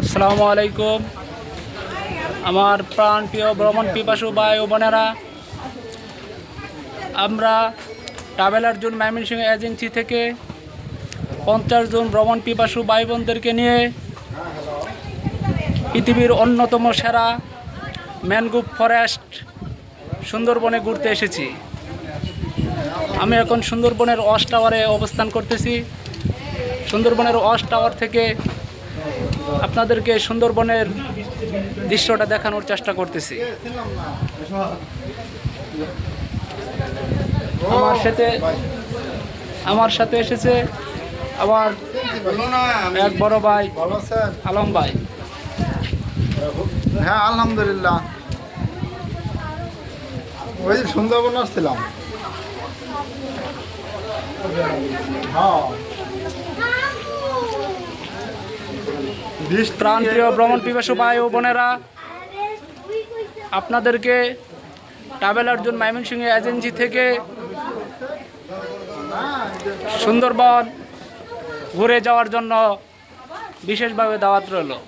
আসসালামু আলাইকুম। আমার প্রাণ প্রিয় ভ্রমণ পিপাসু ভাই ও বোনেরা, আমরা ট্রাভেল আর্জুন ময়মনসিংহ এজেন্সি থেকে 50 জন ভ্রমণ পিপাসু ভাই বোনদেরকে নিয়ে পৃথিবীর অন্যতম সেরা ম্যানগ্রোভ ফরেস্ট সুন্দরবনে ঘুরতে এসেছি। আমি এখন সুন্দরবনের ওয়াচ টাওয়ারে অবস্থান করতেছি। সুন্দরবনের ওয়াচ টাওয়ার থেকে আপনাদেরকে সুন্দরবনের দৃশ্যটা দেখানোর চেষ্টা করতেছি। আমার সাথে এসেছে আমার এক বড় ভাই আলম ভাই। হ্যাঁ, আলহামদুলিল্লাহ। ওই সুন্দরবন আসছিলাম। প্রাণপ্রিয় ভ্রমণ পিপাসু ভাই ও বোনেরা, আপনাদেরকে ট্রাভেল আর্জুন ময়মনসিংহ এজেন্সি থেকে সুন্দরবন ঘুরে যাওয়ার জন্য বিশেষভাবে দাওয়াত রইল।